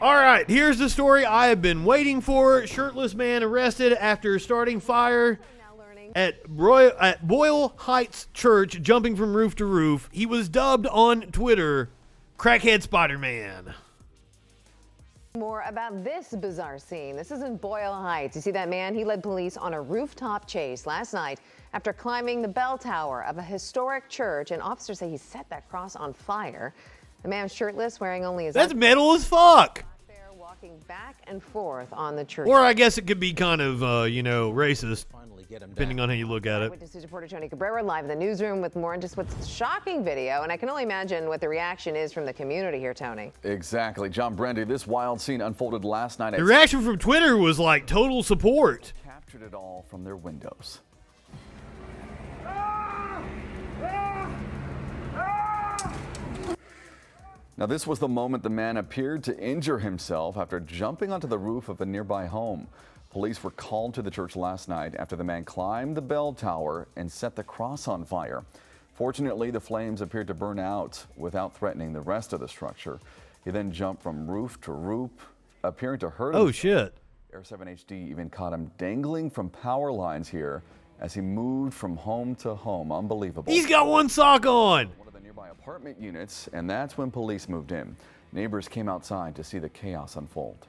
All right, here's the story I have been waiting for. Shirtless man arrested after starting fire at Boyle Heights Church, jumping from roof to roof. He was dubbed on Twitter Crackhead Spiderman. More about this bizarre scene. This is in Boyle Heights. You see that man? He led police on a rooftop chase last night after climbing the bell tower of a historic church, and officers say he set that cross on fire. The man shirtless, wearing only his... That's metal as fuck. Walking back and forth on the church. Or I guess it could be kind of, racist, depending on how you look at it. Witness reporter Tony Cabrera live in the newsroom with more on just what's shocking video, and I can only imagine what the reaction is from the community here, Tony. Exactly. John Brandy, this wild scene unfolded last night. The reaction from Twitter was like total support. Captured it all from their windows. Now, this was the moment the man appeared to injure himself after jumping onto the roof of a nearby home. Police were called to the church last night after the man climbed the bell tower and set the cross on fire. Fortunately, the flames appeared to burn out without threatening the rest of the structure. He then jumped from roof to roof, appearing to hurt himself. Oh, shit. Air 7 HD even caught him dangling from power lines here as he moved from home to home. Unbelievable. He's got one sock on. Nearby apartment units, and that's when police moved in. Neighbors came outside to see the chaos unfold.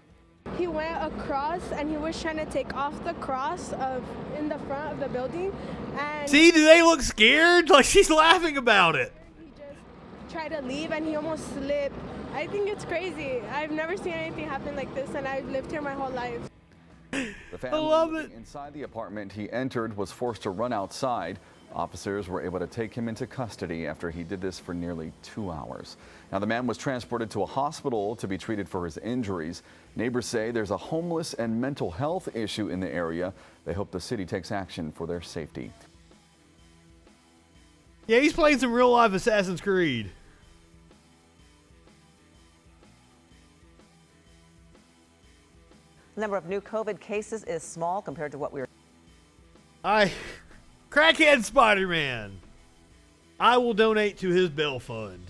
He went across and he was trying to take off the cross in the front of the building. And see, do they look scared? Like she's laughing about it. He just tried to leave and he almost slipped. I think it's crazy. I've never seen anything happen like this, and I've lived here my whole life. The family I love it. Inside the apartment he entered was forced to run outside. Officers were able to take him into custody after he did this for nearly 2 hours. Now, the man was transported to a hospital to be treated for his injuries. Neighbors say there's a homeless and mental health issue in the area. They hope the city takes action for their safety. Yeah, he's playing some real life Assassin's Creed. The number of new COVID cases is small compared to what we were. Crackhead Spider-Man. I will donate to his bail fund.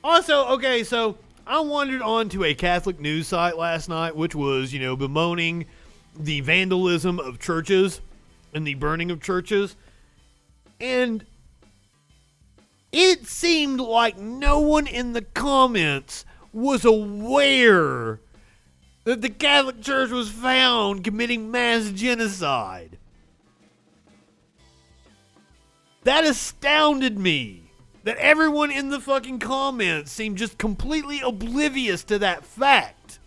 Also, okay, so I wandered onto a Catholic news site last night, which was, bemoaning the vandalism of churches and the burning of churches. And it seemed like no one in the comments was aware that the Catholic Church was found committing mass genocide. That astounded me, that everyone in the fucking comments seemed just completely oblivious to that fact.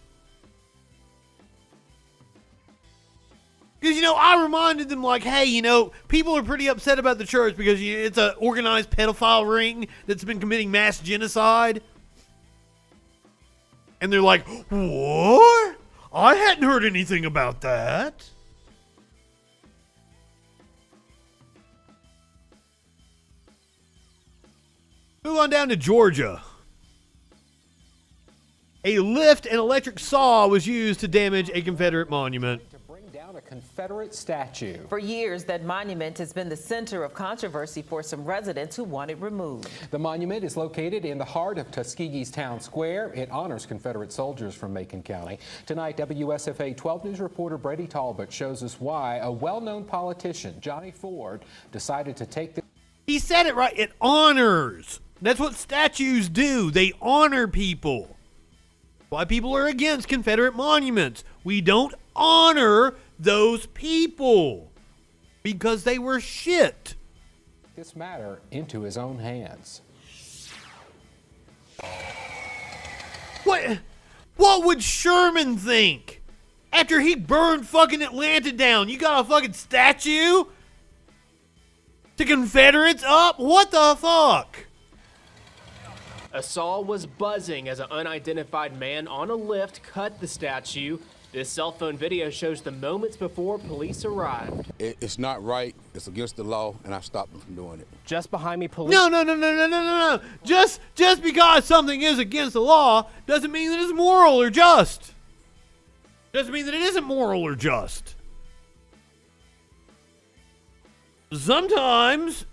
Because, I reminded them like, hey, people are pretty upset about the church because it's an organized pedophile ring that's been committing mass genocide. And they're like, what? I hadn't heard anything about that. Move on down to Georgia. A lift and electric saw was used to damage a Confederate monument. To bring down a Confederate statue. For years, that monument has been the center of controversy for some residents who want it removed. The monument is located in the heart of Tuskegee's town square. It honors Confederate soldiers from Macon County. Tonight, WSFA 12 News reporter Brady Talbot shows us why a well-known politician, Johnny Ford, decided to take the... He said it right. It honors. That's what statues do. They honor people. Why people are against Confederate monuments. We don't honor those people because they were shit. This matter into his own hands. What would Sherman think after he burned fucking Atlanta down? You got a fucking statue to Confederates up? What the fuck? A saw was buzzing as an unidentified man on a lift cut the statue. This cell phone video shows the moments before police arrived. It's not right. It's against the law, and I stopped them from doing it. Just behind me, police... No. Just because something is against the law doesn't mean that it's moral or just. Doesn't mean that it isn't moral or just. Sometimes,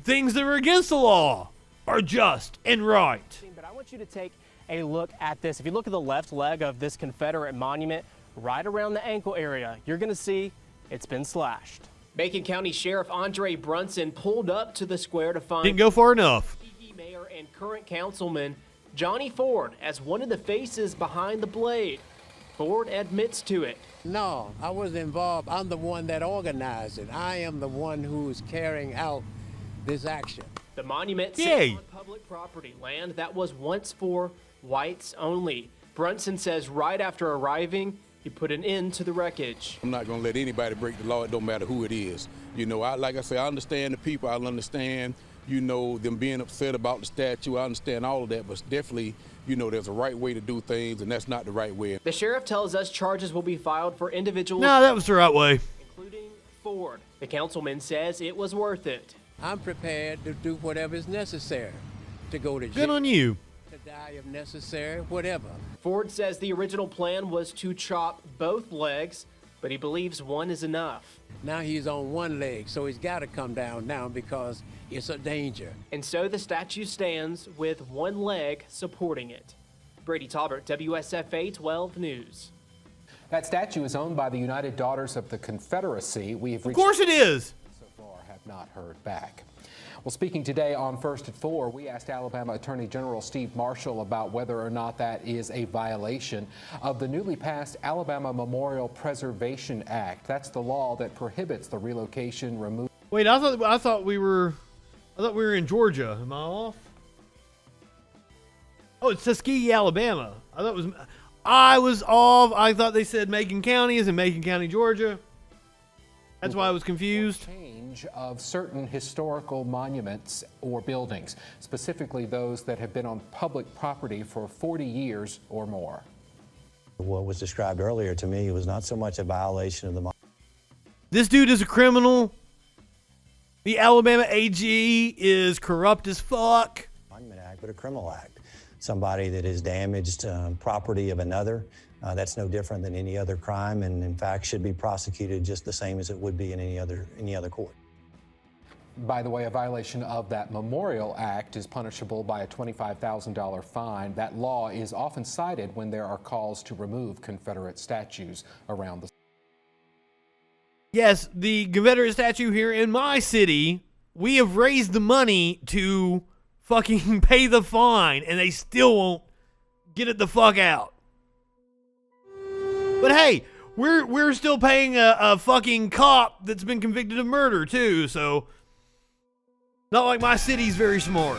things that are against the law are just and right. But I want want you to take a look at this. If you look at the left leg of this Confederate monument, right around the ankle area, you're going to see it's been slashed. Macon County Sheriff Andre Brunson pulled up to the square to find Didn't go far enough. Tuskegee Mayor and current councilman Johnny Ford as one of the faces behind the blade. Ford admits to it. No, I wasn't involved. I'm the one that organized it. I am the one who's carrying out this action. The monument sits on public property, land that was once for whites only. Brunson says right after arriving, he put an end to the wreckage. I'm not gonna let anybody break the law. It don't matter who it is. You know, like I say, I understand the people. I understand, you know, them being upset about the statue. I understand all of that, but definitely, you know, there's a right way to do things, and that's not the right way. The sheriff tells us charges will be filed for individuals. No, that was the right way. Including Ford. The councilman says it was worth it. I'm prepared to do whatever is necessary to go to jail. Good on you. To die if necessary, whatever. Ford says the original plan was to chop both legs, but he believes one is enough. Now he's on one leg, so he's got to come down now because it's a danger. And so the statue stands with one leg supporting it. Brady Talbert, WSFA 12 News. That statue is owned by the United Daughters of the Confederacy. Of course it is. So far have not heard back. Well, speaking today on First at 4, we asked Alabama Attorney General Steve Marshall about whether or not that is a violation of the newly passed Alabama Memorial Preservation Act. That's the law that prohibits the relocation, removal. Wait, I thought we were in Georgia. Am I off? Oh, it's Tuskegee, Alabama. I was off. I thought they said Macon County is in Macon County, Georgia. That's why I was confused. Change of certain historical monuments or buildings, specifically those that have been on public property for 40 years or more. What was described earlier to me was not so much a violation of the This dude is a criminal. The Alabama AG is corrupt as fuck. Monument Act, but a criminal act. Somebody that has damaged property of another, that's no different than any other crime, and in fact should be prosecuted just the same as it would be in any other court. By the way, a violation of that Memorial Act is punishable by a $25,000 fine. That law is often cited when there are calls to remove Confederate statues around the. Yes, the Confederate statue here in my city, we have raised the money to fucking pay the fine, and they still won't get it the fuck out. But hey, we're still paying a fucking cop that's been convicted of murder too, so not like my city's very smart.